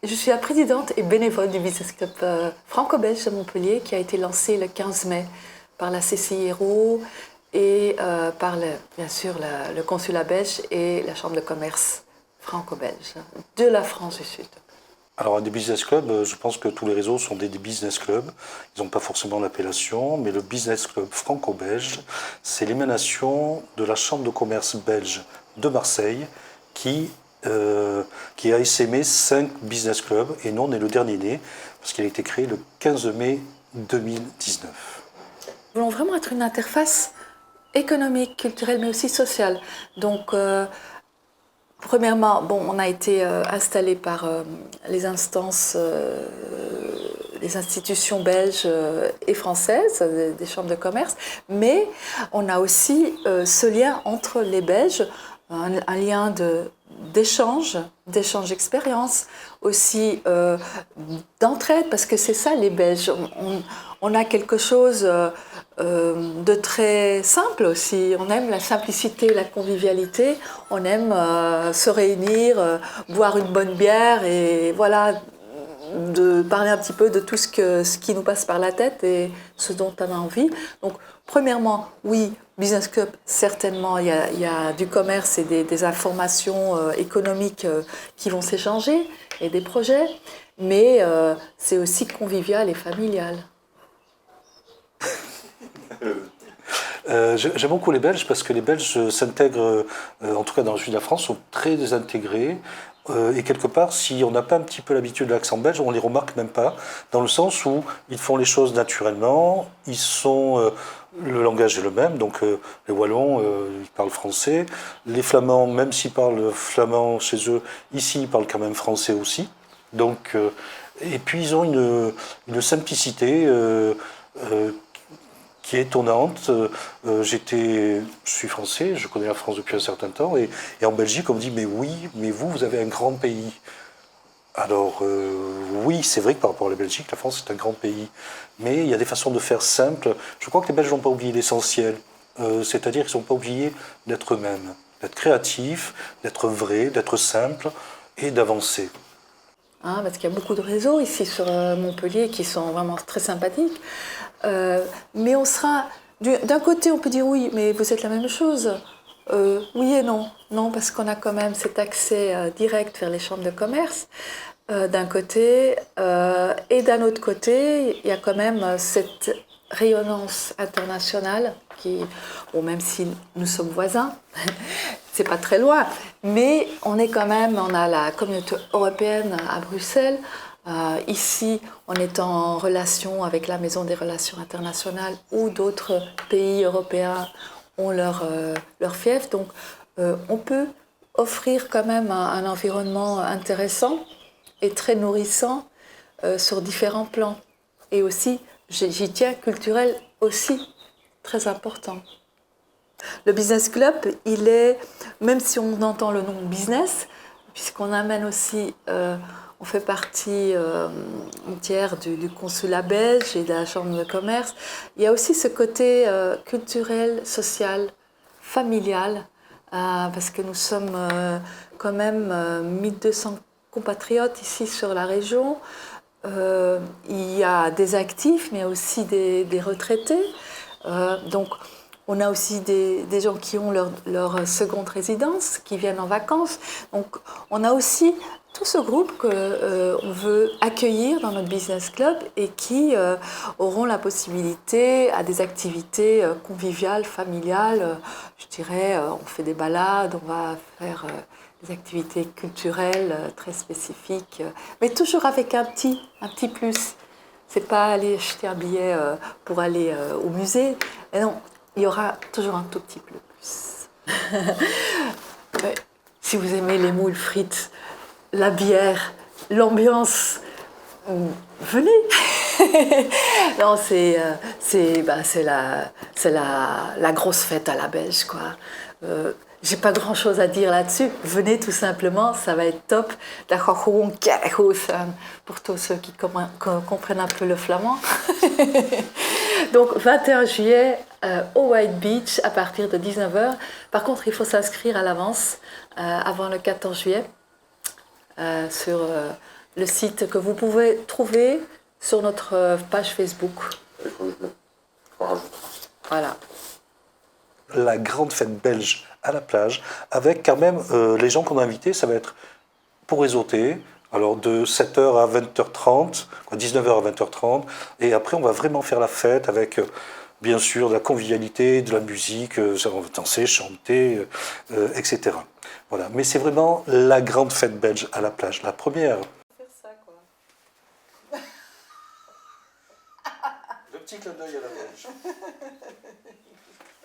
Je suis la présidente et bénévole du Business Club franco-belge de Montpellier qui a été lancé le 15 mai par la CCIRO et par bien sûr le consulat belge et la chambre de commerce franco-belge de la France du Sud. Alors, des business clubs, je pense que tous les réseaux sont des business clubs. Ils n'ont pas forcément l'appellation, mais le business club franco-belge, c'est l'émanation de la chambre de commerce belge de Marseille qui a essaimé 5 business clubs et nous on est le dernier né parce qu'il a été créé le 15 mai 2019. Nous voulons vraiment être une interface économique, culturelle, mais aussi sociale. Donc, premièrement, bon, on a été installé par les instances, les institutions belges et françaises, des chambres de commerce, mais on a aussi ce lien entre les Belges, un lien d'échange d'expérience, aussi d'entraide, parce que c'est ça les Belges. On a quelque chose de très simple aussi. On aime la simplicité, la convivialité. On aime se réunir, boire une bonne bière et voilà, de parler un petit peu de tout ce qui nous passe par la tête et ce dont on a envie. Donc, premièrement, oui, Business Club, certainement, il y a du commerce et des informations économiques qui vont s'échanger et des projets, mais c'est aussi convivial et familial. J'aime beaucoup les Belges parce que les Belges s'intègrent, en tout cas dans le sud de la France, sont très intégrés. Et quelque part, si on n'a pas un petit peu l'habitude de l'accent belge, on ne les remarque même pas, dans le sens où ils font les choses naturellement, le langage est le même, donc les Wallons, ils parlent français, les Flamands, même s'ils parlent flamand chez eux, ici ils parlent quand même français aussi. Donc, et puis ils ont une simplicité qui est étonnante. Je suis français, je connais la France depuis un certain temps, et en Belgique, on me dit, mais oui, mais vous avez un grand pays. Alors, oui, c'est vrai que par rapport à la Belgique, la France est un grand pays, mais il y a des façons de faire simples. Je crois que les Belges n'ont pas oublié l'essentiel, c'est-à-dire qu'ils n'ont pas oublié d'être eux-mêmes, d'être créatifs, d'être vrais, d'être simples et d'avancer. Hein, parce qu'il y a beaucoup de réseaux ici sur Montpellier qui sont vraiment très sympathiques. Mais on sera... D'un côté, on peut dire oui, mais vous êtes la même chose. Oui et non. Non, parce qu'on a quand même cet accès direct vers les chambres de commerce, d'un côté. Et d'un autre côté, il y a quand même cette rayonnance internationale qui, bon, même si nous sommes voisins, c'est pas très loin, mais on a la communauté européenne à Bruxelles. Ici, on est en relation avec la Maison des Relations Internationales où d'autres pays européens ont leur fief. Donc, on peut offrir quand même un environnement intéressant et très nourrissant sur différents plans. Et aussi, j'y tiens, culturel aussi, très important. Le Business Club, il est, même si on entend le nom business, puisqu'on amène aussi, on fait partie entière du consulat belge et de la chambre de commerce, il y a aussi ce côté culturel, social, familial, parce que nous sommes quand même 1200 compatriotes ici sur la région. Il y a des actifs, mais aussi des retraités. Donc, on a aussi des gens qui ont leur seconde résidence, qui viennent en vacances. Donc, on a aussi tout ce groupe qu'on veut accueillir dans notre business club et qui auront la possibilité à des activités conviviales, familiales. Je dirais, on fait des balades, on va faire des activités culturelles très spécifiques, mais toujours avec un petit plus. C'est pas aller acheter un billet pour aller au musée. Mais non, il y aura toujours un tout petit plus. Si vous aimez les moules frites, la bière, l'ambiance, venez. Non, c'est la grosse fête à la belge, quoi. J'ai pas grand chose à dire là-dessus. Venez tout simplement, ça va être top. Pour tous ceux qui comprennent un peu le flamand. Donc 21 juillet au White Beach à partir de 19h. Par contre, il faut s'inscrire à l'avance avant le 14 juillet sur le site que vous pouvez trouver sur notre page Facebook. Voilà. La grande fête belge à la plage, avec quand même les gens qu'on a invités, ça va être pour réseauter, alors de 7h à 20h30, 19h à 20h30, et après on va vraiment faire la fête avec bien sûr de la convivialité, de la musique, on va danser, chanter, etc. Voilà. Mais c'est vraiment la grande fête belge à la plage, la première. Faire ça, quoi. Le petit clin d'œil à la belge.